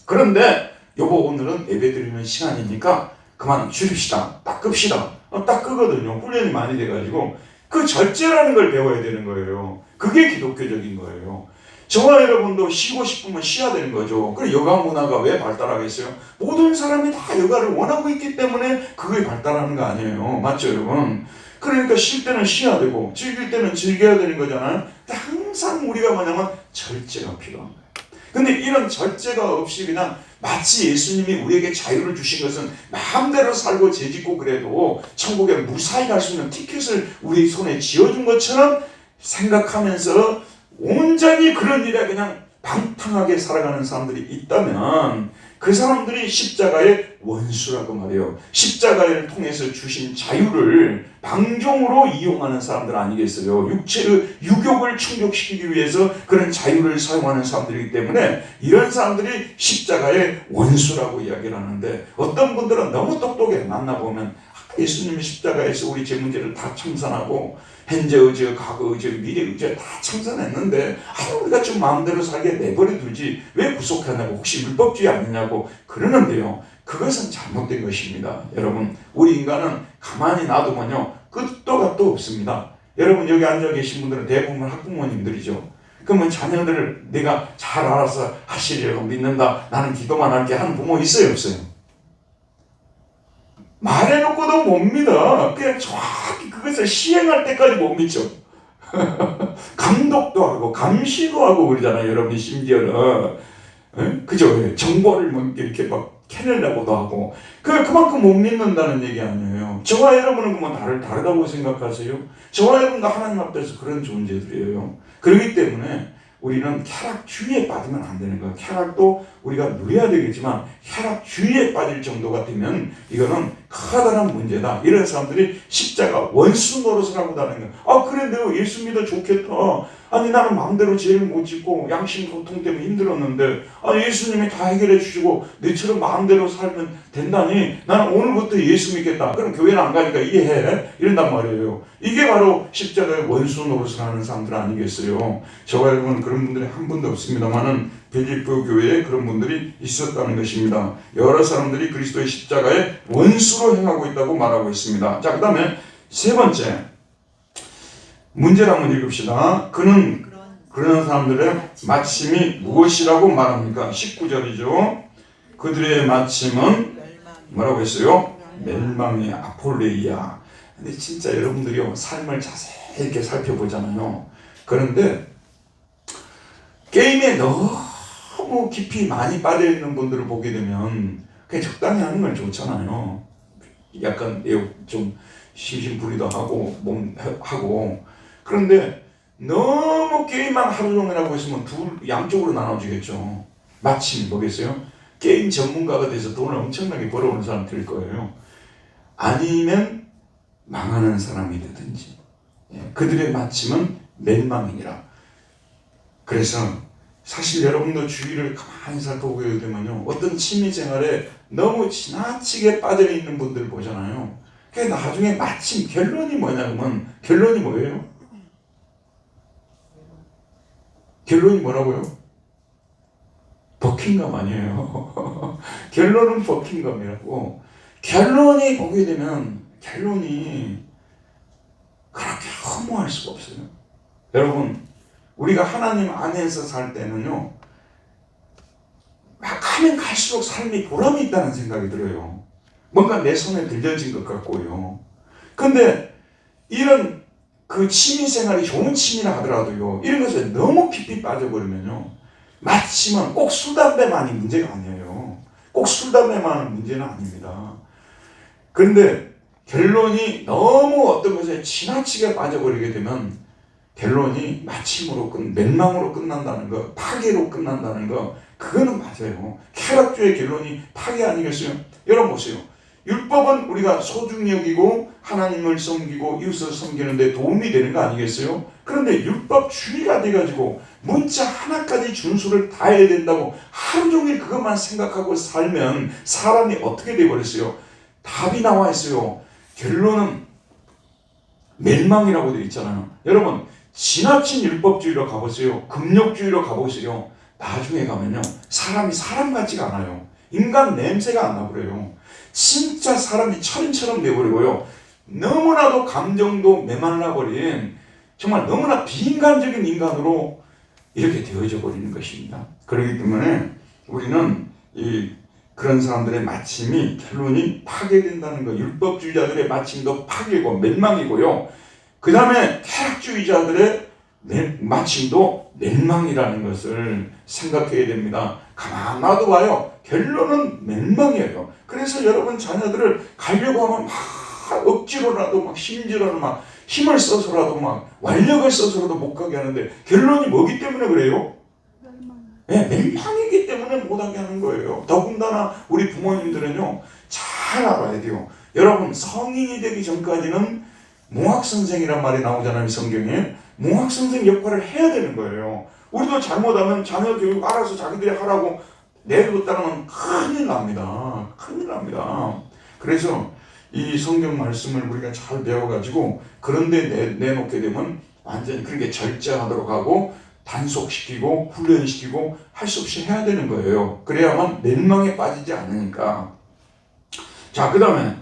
그런데 여보 오늘은 예배드리는 시간이니까 그만 줄입시다. 딱 끕시다. 딱 그거든요. 훈련이 많이 돼가지고 그 절제라는 걸 배워야 되는 거예요. 그게 기독교적인 거예요. 저와 여러분도 쉬고 싶으면 쉬어야 되는 거죠. 그래 여가 문화가 왜 발달하겠어요? 모든 사람이 다 여가를 원하고 있기 때문에 그게 발달하는 거 아니에요. 맞죠 여러분? 그러니까 쉴 때는 쉬어야 되고 즐길 때는 즐겨야 되는 거잖아요. 근데 항상 우리가 뭐냐면 절제가 필요한 거예요. 근데 이런 절제가 없이 그냥 마치 예수님이 우리에게 자유를 주신 것은 마음대로 살고 죄짓고 그래도 천국에 무사히 갈 수 있는 티켓을 우리 손에 쥐어준 것처럼 생각하면서 온전히 그런 일에 그냥 방탕하게 살아가는 사람들이 있다면 그 사람들이 십자가의 원수라고 말해요. 십자가를 통해서 주신 자유를 방종으로 이용하는 사람들 아니겠어요? 육체의 유욕을 충족시키기 위해서 그런 자유를 사용하는 사람들이기 때문에 이런 사람들이 십자가의 원수라고 이야기를 하는데 어떤 분들은 너무 똑똑해 만나보면 예수님이 십자가에서 우리 죄 문제를 다 청산하고 현재 의지, 과거 의지, 미래 의지 다 청산했는데 우리가 좀 마음대로 살게 내버려 두지 왜 구속하냐고 혹시 율법주의 아니냐고 그러는데요. 그것은 잘못된 것입니다. 여러분 우리 인간은 가만히 놔두면요 끝도 gat도 없습니다. 여러분 여기 앉아 계신 분들은 대부분 학부모님들이죠. 그러면 자녀들을 내가 잘 알아서 하시리라고 믿는다. 나는 기도만 할게 하는 부모 있어요 없어요? 말해놓고도 못 믿어. 그냥 정확히 그것을 시행할 때까지 못 믿죠. 감독도 하고 감시도 하고 그러잖아요. 여러분이 심지어는 그죠? 정보를 막 이렇게 막 캐내려고도 하고 그만큼 못 믿는다는 얘기 아니에요. 저와 여러분은 그만 다르다고 생각하세요? 저와 여러분도 하나님 앞에서 그런 존재들이에요. 그렇기 때문에 우리는 쾌락주의에 빠지면 안 되는 거예요. 쾌락도 우리가 누려야 되겠지만 쾌락주의에 빠질 정도가 되면 이거는 커다란 문제다. 이런 사람들이 십자가 원수 노릇을 하고 다니는 거예요. 그래 내가 예수 믿어 좋겠다. 아니 나는 마음대로 죄를 못 짓고 양심 고통 때문에 힘들었는데 예수님이 다 해결해 주시고 너처럼 마음대로 살면 된다니 나는 오늘부터 예수 믿겠다. 그럼 교회는 안 가니까 이해해. 이런단 말이에요. 이게 바로 십자가의 원수 노릇을 하는 사람들 아니겠어요. 저와 여러분은 그런 분들이 한 분도 없습니다만은 빌립보 교회에 그런 분들이 있었다는 것입니다. 여러 사람들이 그리스도의 십자가의 원수로 행하고 있다고 말하고 있습니다. 자, 그 다음에 세 번째 문제를 한번 읽읍시다. 그런 사람들의 마침이 무엇이라고 말합니까? 19절이죠. 그들의 마침은 뭐라고 했어요? 멸망의 아폴레이야. 근데 진짜 여러분들이 삶을 자세히 이렇게 살펴보잖아요. 그런데 게임에 너무 깊이 많이 빠져있는 분들을 보게 되면 그냥 적당히 하는 건 좋잖아요. 약간 좀 심심부리도 하고 그런데 너무 게임만 하루 종일 하고 있으면 양쪽으로 나눠지겠죠. 마침 뭐겠어요? 게임 전문가가 돼서 돈을 엄청나게 벌어오는 사람 될 거예요. 아니면 망하는 사람이 되든지. 그들의 마침은 멸망이니라. 그래서 사실 여러분도 주위를 가만히 살펴보게 되면요, 어떤 취미생활에 너무 지나치게 빠져있는 분들 보잖아요. 그게 나중에 마침 결론이 뭐냐면 결론이 뭐예요? 결론이 뭐라고요? 버킹감 아니에요. 결론은 버킹감이라고. 결론이 보게 되면 결론이 그렇게 허무할 수가 없어요. 여러분 우리가 하나님 안에서 살 때는요, 막 가면 갈수록 삶이 보람이 있다는 생각이 들어요. 뭔가 내 손에 들려진 것 같고요. 근데 이런 그 취미생활이 좋은 취미라 하더라도요, 이런 것에 너무 깊이 빠져버리면요, 마침은 꼭 술, 담배만이 문제가 아니에요. 꼭 술, 담배만은 문제는 아닙니다. 그런데 결론이 너무 어떤 것에 지나치게 빠져버리게 되면 결론이 마침으로 멸망으로 끝난다는 거, 파괴로 끝난다는 거, 그거는 맞아요. 쾌락주의 결론이 파괴 아니겠어요? 여러분 보세요. 율법은 우리가 소중히 여기고 하나님을 섬기고 이웃을 섬기는데 도움이 되는 거 아니겠어요? 그런데 율법주의가 돼가지고 문자 하나까지 준수를 다 해야 된다고 하루 종일 그것만 생각하고 살면 사람이 어떻게 돼버렸어요? 답이 나와 있어요. 결론은 멸망이라고 되어 있잖아요. 여러분 지나친 율법주의로 가보세요. 금욕주의로 가보세요. 나중에 가면요, 사람이 사람 같지가 않아요. 인간 냄새가 안 나버려요. 진짜 사람이 철인처럼 돼버리고요. 너무나도 감정도 메말라버린 정말 너무나 비인간적인 인간으로 이렇게 되어져 버리는 것입니다. 그렇기 때문에 우리는 그런 사람들의 마침이 결론이 파괴된다는 것, 율법주의자들의 마침도 파괴고 멸망이고요. 그 다음에 쾌락주의자들의 마침도 멸망이라는 것을 생각해야 됩니다. 가만 놔둬봐요. 결론은 멸망이에요. 그래서 여러분 자녀들을 가려고 하면 막 억지로라도 막 심지어라도 막 힘을 써서라도 막 완력을 써서라도 못 가게 하는데 결론이 뭐기 때문에 그래요? 네, 멸망이기 때문에 못하게 하는 거예요. 더군다나 우리 부모님들은요 잘 알아야 돼요. 여러분 성인이 되기 전까지는 몽학선생이란 말이 나오잖아요. 성경에 몽학선생 역할을 해야 되는 거예요. 우리도 잘못하면 자녀 교육 알아서 자기들이 하라고 내줬다는 큰일 납니다. 큰일 납니다. 그래서 이 성경 말씀을 우리가 잘 배워가지고 그런데 내놓게 되면 완전히 그렇게 절제하도록 하고 단속시키고 훈련시키고 할 수 없이 해야 되는 거예요. 그래야만 멸망에 빠지지 않으니까. 자, 그 다음에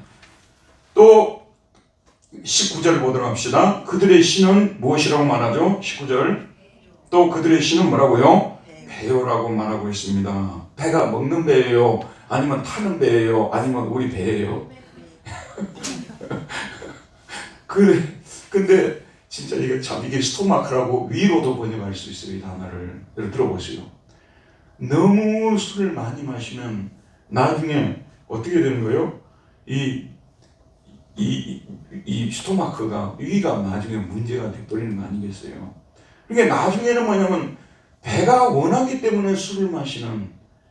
또 19절 보도록 합시다. 그들의 신은 무엇이라고 말하죠? 19절. 또 그들의 신은 뭐라고요? 배요라고 말하고 있습니다. 배가 먹는 배예요? 아니면 타는 배예요? 아니면 우리 배예요? 근데 진짜 이게 스토마크라고 위로도 번역할 수 있어요. 이 단어를 들어보세요. 너무 술을 많이 마시면 나중에 어떻게 되는 거예요? 이 스토마크가 위가 나중에 문제가 돼버리는 거 아니겠어요? 그러니까 나중에는 뭐냐면 배가 원하기 때문에 술을 마시는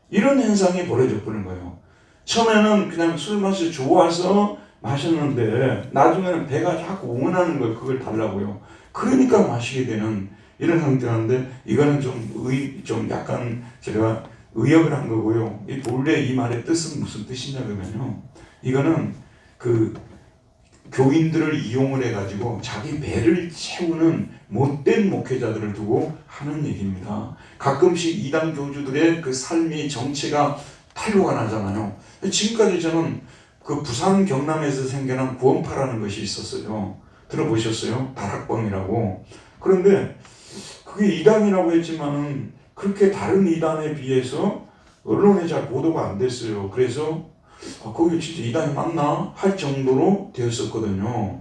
이런 현상이 벌어져 버리는 거예요. 처음에는 그냥 술 마시 좋아서 마셨는데 나중에는 배가 자꾸 원하는 걸 그걸 달라고요. 그러니까 마시게 되는 이런 상태인데 이거는 좀 약간 제가 의역을 한 거고요. 본래 이 말의 뜻은 무슨 뜻이냐 그러면요. 이거는 그 교인들을 이용을 해가지고 자기 배를 채우는 못된 목회자들을 두고 하는 얘기입니다. 가끔씩 이단 교주들의 그 삶이 정체가 탄로가 나잖아요. 지금까지 저는 그 부산 경남에서 생겨난 구원파라는 것이 있었어요. 들어보셨어요? 다락방이라고. 그런데 그게 이단이라고 했지만은 그렇게 다른 이단에 비해서 언론에 잘 보도가 안 됐어요. 그래서 거기 진짜 이단이 맞나? 할 정도로 되었었거든요.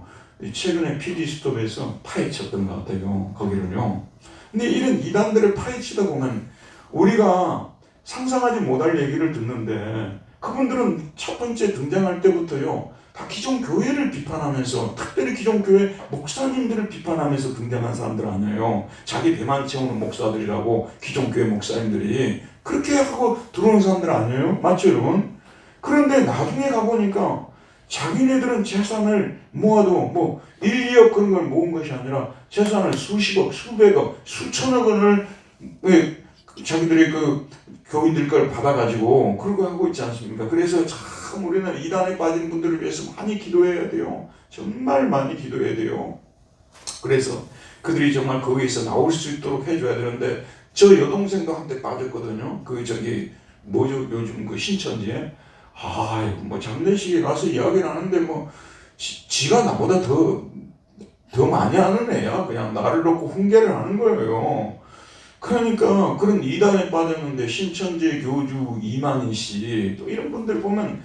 최근에 PD스톱에서 파헤쳤던 것 같아요. 거기를요. 근데 이런 이단들을 파헤치다 보면 우리가 상상하지 못할 얘기를 듣는데 그분들은 첫 번째 등장할 때부터요. 다 기존 교회를 비판하면서 특별히 기존 교회 목사님들을 비판하면서 등장한 사람들 아니에요. 자기 배만 채우는 목사들이라고 기존 교회 목사님들이 그렇게 하고 들어오는 사람들 아니에요? 맞죠 여러분? 그런데 나중에 가보니까 자기네들은 재산을 모아도 뭐 1, 2억 그런 걸 모은 것이 아니라 재산을 수십억, 수백억, 수천억 원을 자기들이 그 교인들 걸 받아가지고 그러고 하고 있지 않습니까? 그래서 참 우리는 이단에 빠진 분들을 위해서 많이 기도해야 돼요. 정말 많이 기도해야 돼요. 그래서 그들이 정말 거기에서 나올 수 있도록 해줘야 되는데 저 여동생도 한때 빠졌거든요. 뭐죠 요즘 그 신천지에 뭐 장례식에 가서 이야기를 하는데 지가 나보다 더 많이 하는 애야. 그냥 나를 놓고 훈계를 하는 거예요. 그러니까 그런 이단에 빠졌는데 신천지 교주 이만희 씨 또 이런 분들 보면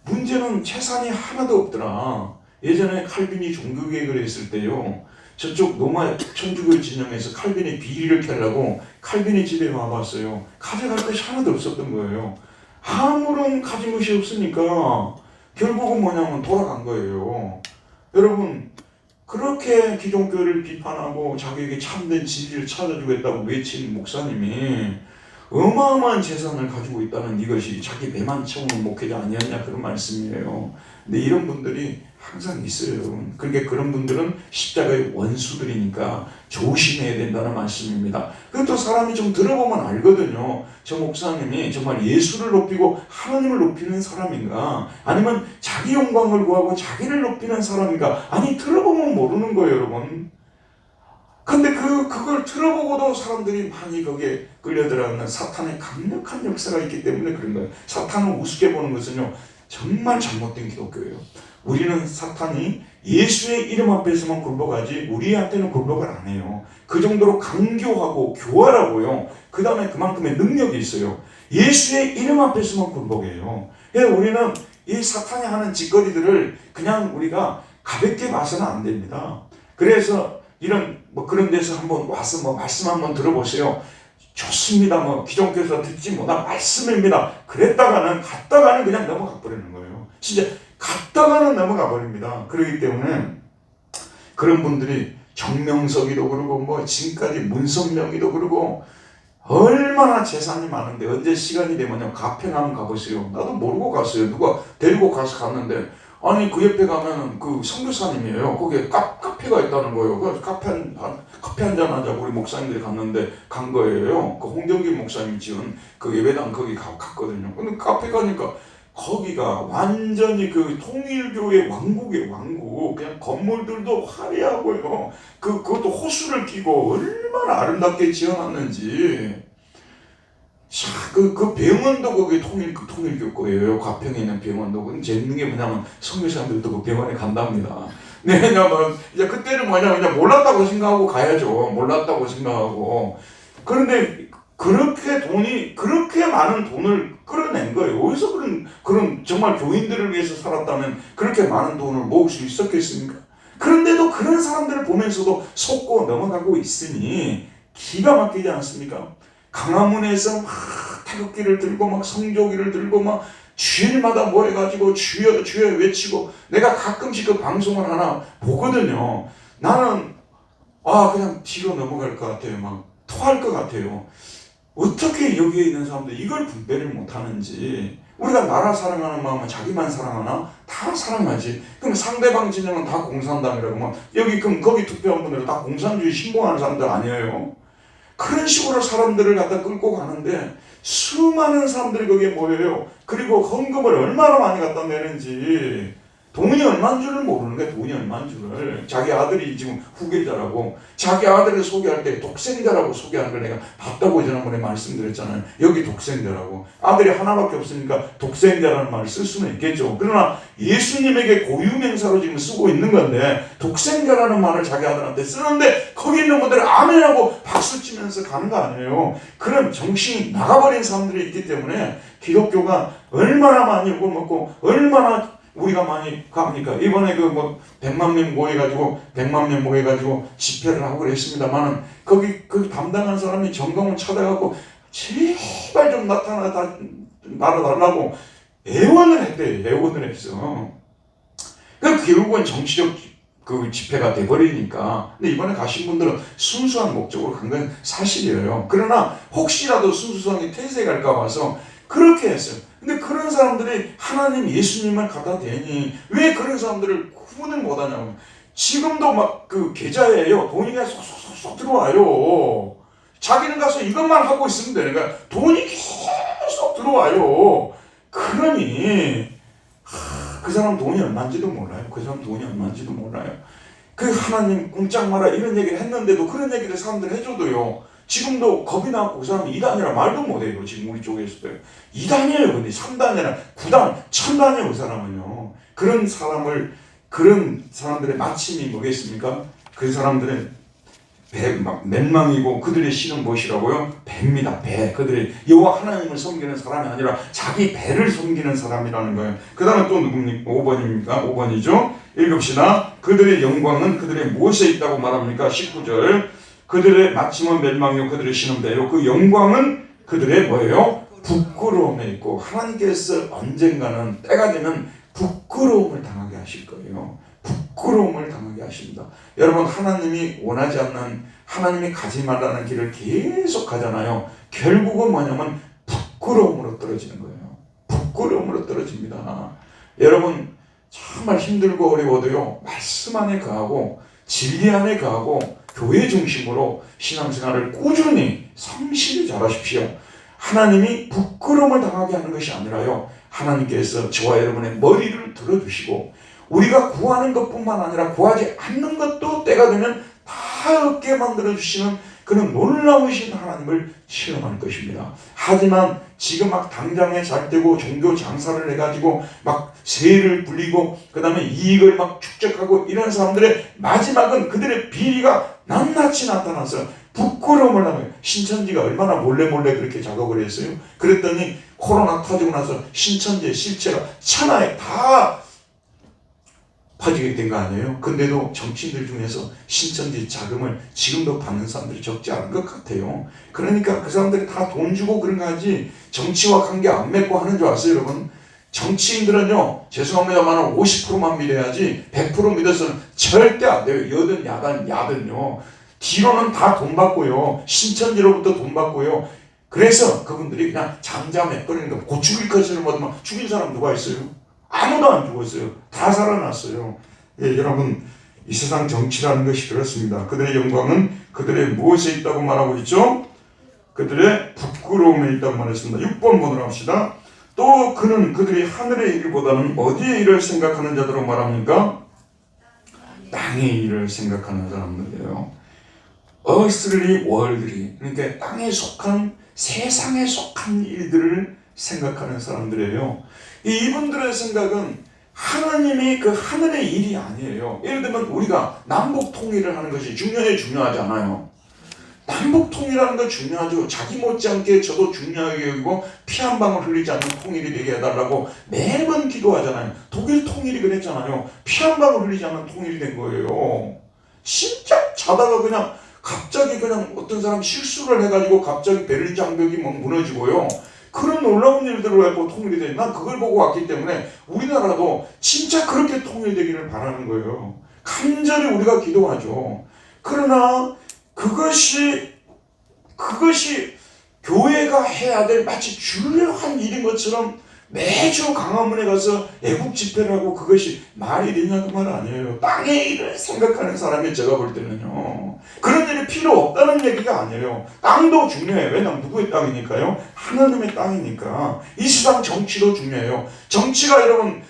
문제는 재산이 하나도 없더라. 예전에 칼빈이 종교개혁을 했을 때요. 저쪽 로마 천주교 진영에서 칼빈이 비리를 켜려고 칼빈이 집에 와봤어요. 가져갈 것이 하나도 없었던 거예요. 아무런 가진 것이 없으니까 결국은 뭐냐면 돌아간 거예요. 여러분 그렇게 기독교를 비판하고 자기에게 참된 진리를 찾아주겠다고 외친 목사님이 어마어마한 재산을 가지고 있다는 이것이 자기 배만 채우는 목회자 아니었냐 그런 말씀이에요. 근데 이런 분들이 항상 있어요. 그러니까 그런 분들은 십자가의 원수들이니까 조심해야 된다는 말씀입니다. 그것도 사람이 좀 들어보면 알거든요. 저 목사님이 정말 예수를 높이고 하나님을 높이는 사람인가 아니면 자기 영광을 구하고 자기를 높이는 사람인가 아니 들어보면 모르는 거예요 여러분. 근데 그걸 들어보고도 사람들이 많이 거기에 끌려들어가는 사탄의 강력한 역사가 있기 때문에 그런 거예요. 사탄을 우습게 보는 것은요 정말 잘못된 기독교예요. 우리는 사탄이 예수의 이름 앞에서만 굴복하지 우리한테는 굴복을 안 해요. 그 정도로 강교하고 교활하고요. 그 다음에 그만큼의 능력이 있어요. 예수의 이름 앞에서만 굴복해요. 그래서 우리는 이 사탄이 하는 짓거리들을 그냥 우리가 가볍게 봐서는 안 됩니다. 그래서 이런 그런 데서 한번 와서 말씀 한번 들어보세요. 좋습니다. 기존교회에서 듣지 못한 말씀입니다. 갔다가는 그냥 넘어가 버리는 거예요. 진짜 갔다가는 넘어가 버립니다. 그렇기 때문에 그런 분들이 정명석이도 그러고 지금까지 문선명이도 그러고 얼마나 재산이 많은데 언제 시간이 되면 카페 한번 가보세요. 나도 모르고 갔어요. 누가 데리고 가서 갔는데 아니 그 옆에 가면은 그 선교사님이에요. 거기에 카페가 있다는 거예요. 그 카페 한잔 하자고 우리 목사님들이 간 거예요. 그 홍정길 목사님 지은 그 예배당 거기 갔거든요. 근데 카페 가니까 거기가 완전히 그 통일교의 왕국이에요. 왕국. 그냥 건물들도 화려하고요. 그것도 호수를 끼고 얼마나 아름답게 지어놨는지. 자, 그 병원도 거기 통일교 거예요. 가평에 있는 병원도. 근데 재밌는 게 뭐냐면 선교사님들도 그 병원에 간답니다. 네, 왜냐면 이제 그때는 그냥 몰랐다고 생각하고 가야죠. 몰랐다고 생각하고. 그런데 그렇게 많은 돈을 끌어낸 거예요. 어디서 그런 정말 교인들을 위해서 살았다면 그렇게 많은 돈을 모을 수 있었겠습니까? 그런데도 그런 사람들을 보면서도 속고 넘어가고 있으니 기가 막히지 않습니까? 강화문에서 막 태극기를 들고 막 성조기를 들고 막 주일마다 모여가지고 주여 주여 외치고 내가 가끔씩 그 방송을 하나 보거든요. 나는 그냥 뒤로 넘어갈 것 같아요. 막 토할 것 같아요. 어떻게 여기에 있는 사람들 이걸 분배를 못하는지. 우리가 나라 사랑하는 마음은 자기만 사랑하나? 다 사랑하지. 그럼 상대방 진영은 다 공산당이라고 막 그럼 거기 투표한 분들은 다 공산주의 신봉하는 사람들 아니에요? 그런 식으로 사람들을 갖다 끌고 가는데 수많은 사람들이 거기에 모여요. 그리고 헌금을 얼마나 많이 갖다 내는지 돈이 얼마인 줄을 모르는 거야. 돈이 얼마인 줄을. 자기 아들이 지금 후계자라고 자기 아들을 소개할 때 독생자라고 소개하는 걸 내가 봤다고 지난번에 말씀드렸잖아요. 여기 독생자라고. 아들이 하나밖에 없으니까 독생자라는 말을 쓸 수는 있겠죠. 그러나 예수님에게 고유명사로 지금 쓰고 있는 건데 독생자라는 말을 자기 아들한테 쓰는데 거기 있는 분들은 아멘하고 박수치면서 가는 거 아니에요. 그런 정신이 나가버린 사람들이 있기 때문에 기독교가 얼마나 많이 욕을 먹고 얼마나 우리가 많이 갑니까? 이번에 100만 명 모여가지고 집회를 하고 그랬습니다만은 거기 담당한 사람이 정강훈 찾아가고 제발 좀 나타나달라고 애원을 했대요. 애원을 했어. 결국은 정치적 집회가 돼버리니까. 근데 이번에 가신 분들은 순수한 목적으로 간 건 사실이에요. 그러나 혹시라도 순수성이 퇴색할까 봐서 그렇게 했어요. 근데 그런 사람들이 하나님 예수님을 갖다 대니 왜 그런 사람들을 구분을 못하냐고. 지금도 막 계좌에요. 돈이 그냥 쏙 들어와요. 자기는 가서 이것만 하고 있으면 되는 거야. 돈이 계속 들어와요. 그러니 그 사람 돈이 얼마인지도 몰라요. 그 사람 돈이 얼마인지도 몰라요. 하나님 공짝 마라 이런 얘기를 했는데도 그런 얘기를 사람들 해줘도요. 지금도 겁이 나고 그 사람이 2단이라 말도 못해요. 지금 우리 쪽에서도 2단이에요. 근데 3단이나 9단, 1000단이에요. 그 사람은요. 그런 사람들의 마침이 뭐겠습니까? 그 사람들은 멸망이고 그들의 신은 무엇이라고요? 배입니다. 배. 그들이 여호와 하나님을 섬기는 사람이 아니라 자기 배를 섬기는 사람이라는 거예요. 그 다음에 또 누굽니까? 5번입니까? 5번이죠. 읽읍시다. 그들의 영광은 그들의 무엇에 있다고 말합니까? 19절. 그들의 마침은 멸망이요 그들의 신은 배요. 그 영광은 그들의 뭐예요? 부끄러움에 있고 하나님께서 언젠가는 때가 되면 부끄러움을 당하게 하실 거예요. 부끄러움을 당하게 하십니다. 여러분 하나님이 원하지 않는 하나님이 가지 말라는 길을 계속 가잖아요. 결국은 뭐냐면 부끄러움으로 떨어지는 거예요. 부끄러움으로 떨어집니다. 여러분 정말 힘들고 어려워도요. 말씀 안에 거하고 진리 안에 거하고 교회 중심으로 신앙생활을 꾸준히 성실히 잘하십시오. 하나님이 부끄러움을 당하게 하는 것이 아니라요. 하나님께서 저와 여러분의 머리를 들어주시고 우리가 구하는 것뿐만 아니라 구하지 않는 것도 때가 되면 다 얻게 만들어주시는 그런 놀라우신 하나님을 체험할 것입니다. 하지만 지금 막 당장에 잘 되고 종교 장사를 해가지고 막 세를 불리고 그 다음에 이익을 막 축적하고 이런 사람들의 마지막은 그들의 비리가 낱낱이 나타나서 부끄러움을 하며 신천지가 얼마나 몰래 그렇게 작업을 했어요. 그랬더니 코로나 터지고 나서 신천지의 실체가 천하에 다 퍼지게 된 거 아니에요? 근데도 정치인들 중에서 신천지 자금을 지금도 받는 사람들이 적지 않은 것 같아요. 그러니까 그 사람들이 다 돈 주고 그런 거 하지 정치와 관계 안 맺고 하는 줄 아세요, 여러분? 정치인들은요, 죄송합니다만 50%만 믿어야지 100% 믿어서는 절대 안 돼요. 여든 야든요. 뒤로는 다 돈 받고요. 신천지로부터 돈 받고요. 그래서 그분들이 그냥 잠잠해버리는 거. 곧 죽일 것처럼 막 죽인 사람 누가 있어요? 아무도 안 죽었어요. 다 살아났어요. 예, 여러분, 이 세상 정치라는 것이 그렇습니다. 그들의 영광은 그들의 무엇에 있다고 말하고 있죠? 그들의 부끄러움에 있다고 말했습니다. 6번 보도록 합시다. 또 그는 그들이 하늘의 일보다는 어디의 일을 생각하는 자들로 말합니까? 땅의 일을 생각하는 사람들이에요. earthly worldly, 그러니까 땅에 속한, 세상에 속한 일들을 생각하는 사람들이에요. 이분들의 생각은 하나님이 그 하늘의 일이 아니에요. 예를 들면 우리가 남북 통일을 하는 것이 중요하지 않아요? 남북 통일하는 건 중요하죠. 자기 못지않게 저도 중요하게 여기고 피 한 방울 흘리지 않는 통일이 되게 해달라고 매번 기도하잖아요. 독일 통일이 그랬잖아요. 피 한 방울 흘리지 않는 통일이 된 거예요. 진짜 자다가 그냥 갑자기 그냥 어떤 사람이 실수를 해가지고 갑자기 베를린 장벽이 막 무너지고요. 그런 놀라운 일들을 갖고 통일이 돼. 난 그걸 보고 왔기 때문에 우리나라도 진짜 그렇게 통일되기를 바라는 거예요. 간절히 우리가 기도하죠. 그러나 그것이 교회가 해야 될 마치 중요한 일인 것처럼 매주 강화문에 가서 애국 집회를 하고 그것이 말이 되냐 그 말 아니에요. 땅의 일을 생각하는 사람이 제가 볼 때는요. 그런 일이 필요 없다는 얘기가 아니에요. 땅도 중요해요. 왜냐하면 누구의 땅이니까요? 하나님의 땅이니까. 이 세상 정치도 중요해요. 정치가 여러분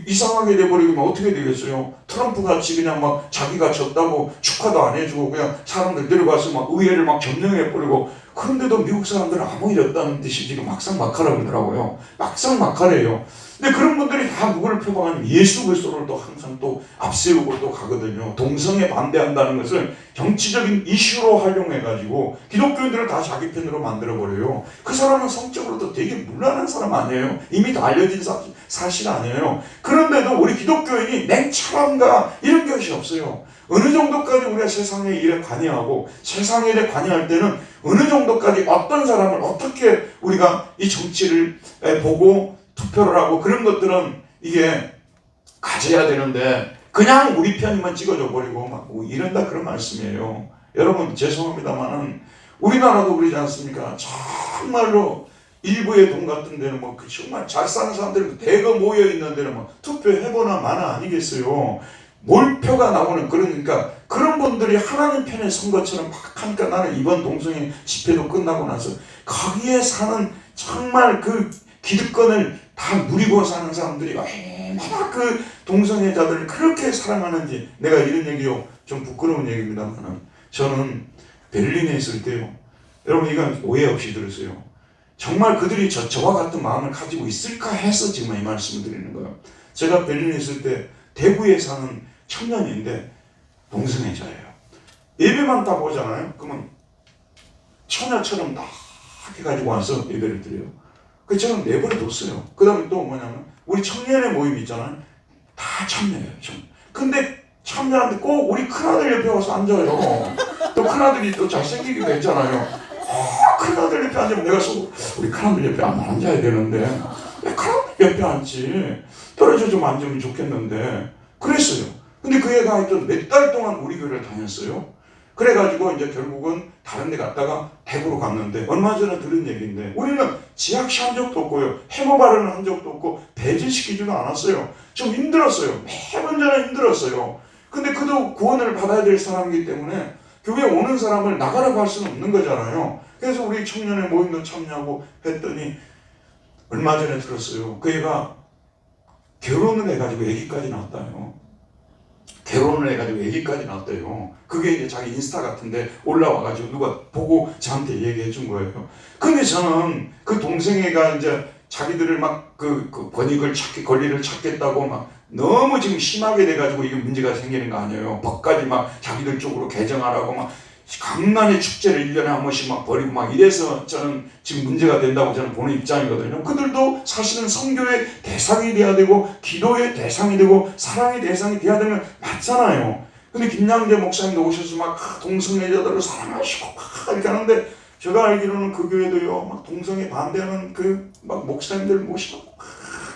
이상하게 돼버리면 어떻게 되겠어요? 트럼프 같이 그냥 막 자기가 졌다고 축하도 안 해주고 그냥 사람들 내려가서 막 의회를 막 점령해버리고, 그런데도 미국 사람들은 아무 일 없다는 듯이 지금 막상막하라고 그러더라고요. 막상막하래요. 근데 그런 분들이 다 누구를 표방하면 예수 그리스도를 또 항상 또 앞세우고 또 가거든요. 동성애 반대한다는 것을 정치적인 이슈로 활용해가지고 기독교인들을 다 자기 편으로 만들어버려요. 그 사람은 성적으로도 되게 문란한 사람 아니에요. 이미 다 알려진 사실 아니에요. 그런데도 우리 기독교인이 냉철함과 이런 것이 없어요. 어느 정도까지 우리가 세상의 일에 관여하고 세상의 일에 관여할 때는 어느 정도까지 어떤 사람을 어떻게 우리가 이 정치를 보고 투표를 하고 그런 것들은 이게 가져야 되는데 그냥 우리 편이만 찍어줘 버리고 막 이런다 그런 말씀이에요. 여러분 죄송합니다만은 우리나라도 그러지 않습니까? 정말로 일부의 돈 같은 데는 뭐 정말 잘 사는 사람들이 대거 모여 있는 데는 뭐 투표해보나 마나 아니겠어요. 몰표가 나오는, 그러니까 그런 분들이 하나님 편에 선 것처럼 막 하니까 나는 이번 동성애 집회도 끝나고 나서 거기에 사는 정말 그 기득권을 다 누리고 사는 사람들이 얼마나 그 동성애자들을 그렇게 사랑하는지, 내가 이런 얘기요 좀 부끄러운 얘기입니다만 저는 베를린에 있을 때요, 여러분 이건 오해 없이 들으세요. 정말 그들이 저와 같은 마음을 가지고 있을까 해서 지금 이 말씀을 드리는 거예요. 제가 베를린에 있을 때 대구에 사는 청년인데 동성애자예요. 예배만 딱 보잖아요. 그러면 처녀처럼 딱 해가지고 와서 예배를 드려요. 그래서 저는 내버려뒀어요. 그 다음에 또 뭐냐면 우리 청년의 모임 있잖아요. 다 참여해요. 근데 참여하는데 꼭 우리 큰아들 옆에 와서 앉아요. 또 큰아들이 또 잘생기기도 했잖아요. 큰아들 옆에 앉으면 내가 우리 큰아들 옆에 안 앉아야 되는데 왜 큰아들 옆에 앉지? 떨어져 좀 앉으면 좋겠는데 그랬어요. 근데 그 애가 하여튼 몇 달 동안 우리 교회를 다녔어요. 그래가지고 이제 결국은 다른 데 갔다가 대구로 갔는데, 얼마 전에 들은 얘기인데 우리는 지학시한 적도 없고요, 해모 발언을 한 적도 없고 배제시키지도 않았어요. 좀 힘들었어요. 매번 저는 힘들었어요. 근데 그도 구원을 받아야 될 사람이기 때문에 교회에 오는 사람을 나가라고 할 수는 없는 거잖아요. 그래서 우리 청년의 모임도 참여하고 했더니 얼마 전에 들었어요. 그 애가 결혼을 해가지고 아기까지 낳았다요. 결혼을 해가지고 애기까지 낳았대요. 그게 이제 자기 인스타 같은데 올라와가지고 누가 보고 저한테 얘기해 준 거예요. 근데 저는 그 동생애가 이제 자기들을 막 그 권리를 찾겠다고 막 너무 지금 심하게 돼가지고 이게 문제가 생기는 거 아니에요. 법까지 막 자기들 쪽으로 개정하라고 막 강간의 축제를 1년에 한 번씩 막 벌이고 막 이래서 저는 지금 문제가 된다고 저는 보는 입장이거든요. 그들도 사실은 선교의 대상이 돼야 되고 기도의 대상이 되고 사랑의 대상이 돼야 되면 맞잖아요. 근데 김양재 목사님도 오셔서 막 동성애자들을 사랑하시고 막 이렇게 하는데 제가 알기로는 그 교회도요 막 동성애 반대하는 그 막 목사님들 모시고 막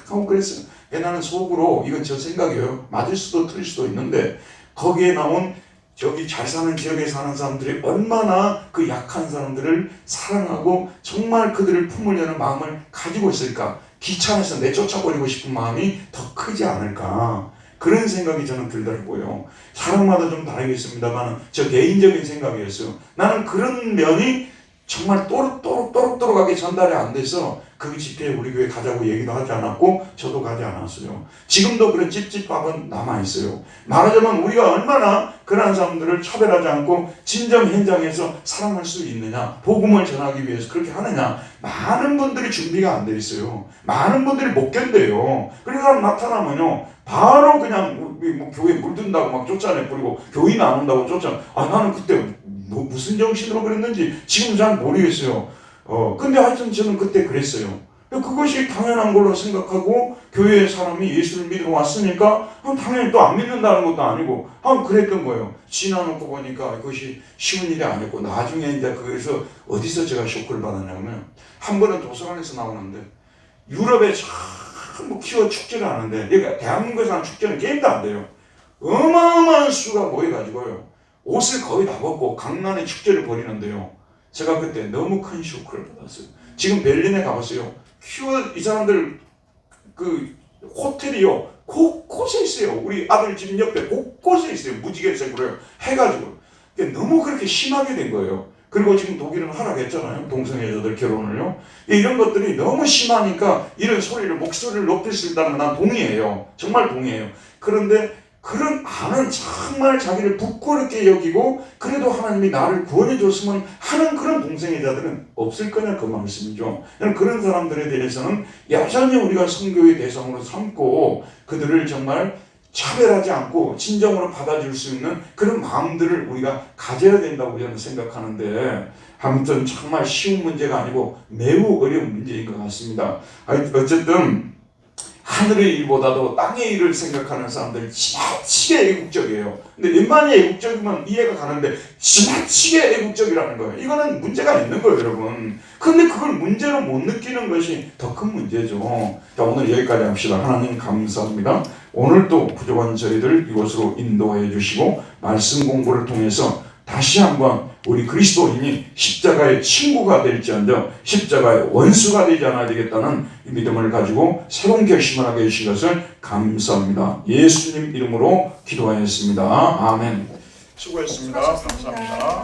하고 그랬어요. 나는 속으로 이건 저 생각이에요. 맞을 수도 틀릴 수도 있는데 거기에 나온 저기 잘 사는 지역에 사는 사람들이 얼마나 그 약한 사람들을 사랑하고 정말 그들을 품으려는 마음을 가지고 있을까. 귀찮아서 내쫓아버리고 싶은 마음이 더 크지 않을까. 그런 생각이 저는 들더라고요. 사람마다 좀 다르겠습니다만 저 개인적인 생각이었어요. 나는 그런 면이 정말 또록또록하게 전달이 안 돼서 그 집회에 우리 교회 가자고 얘기도 하지 않았고 저도 가지 않았어요. 지금도 그런 찝찝함은 남아있어요. 말하자면 우리가 얼마나 그러한 사람들을 차별하지 않고 진정 현장에서 사랑할 수 있느냐, 복음을 전하기 위해서 그렇게 하느냐, 많은 분들이 준비가 안 돼 있어요. 많은 분들이 못 견뎌요. 그러니까 나타나면요 바로 그냥 뭐 교회 물든다고 막 쫓아내버리고 교인 안 온다고 나는 그때 무슨 정신으로 그랬는지 지금 잘 모르겠어요. 근데 하여튼 저는 그때 그랬어요. 그것이 당연한 걸로 생각하고 교회의 사람이 예수를 믿으러 왔으니까 당연히 또 안 믿는다는 것도 아니고 그랬던 거예요. 지나놓고 보니까 그것이 쉬운 일이 아니었고 나중에 이제 그래서 어디서 제가 쇼크를 받았냐면 한 번은 도서관에서 나오는데 유럽에 전부 키워 축제를 하는데 그러니까 대한민국에서 하는 축제는 게임도 안 돼요. 어마어마한 수가 모여가지고요. 옷을 거의 다 벗고 강난의 축제를 벌이는데요. 제가 그때 너무 큰 쇼크를 받았어요. 지금 베를린에 가봤어요. 이 사람들 그 호텔이요 곳곳에 있어요. 우리 아들 집 옆에 곳곳에 있어요. 무지개색으로 해가지고 너무 그렇게 심하게 된 거예요. 그리고 지금 독일은 하락했잖아요. 동성애자들 결혼을요. 이런 것들이 너무 심하니까 이런 목소리를 높일 수 있다는 건 난 동의해요. 정말 동의해요. 그런데 그런 안은 정말 자기를 부끄럽게 여기고 그래도 하나님이 나를 구원해 줬으면 하는 그런 동성애자들은 없을 거냐 그 말씀이죠. 그런 사람들에 대해서는 여전히 우리가 선교의 대상으로 삼고 그들을 정말 차별하지 않고 진정으로 받아줄 수 있는 그런 마음들을 우리가 가져야 된다고 저는 생각하는데 아무튼 정말 쉬운 문제가 아니고 매우 어려운 문제인 것 같습니다. 어쨌든 하늘의 일보다도 땅의 일을 생각하는 사람들이 지나치게 애국적이에요. 근데 웬만히 애국적이면 이해가 가는데 지나치게 애국적이라는 거예요. 이거는 문제가 있는 거예요, 여러분. 근데 그걸 문제로 못 느끼는 것이 더 큰 문제죠. 자, 오늘 여기까지 합시다. 하나님 감사합니다. 오늘 또 부족한 저희들 이곳으로 인도해 주시고 말씀 공부를 통해서 다시 한번 우리 그리스도인이 십자가의 친구가 될지언정 십자가의 원수가 되지 않아야 되겠다는 이 믿음을 가지고 새로운 결심을 하게 해주신 것을 감사합니다. 예수님 이름으로 기도하였습니다. 아멘. 수고했습니다. 감사합니다.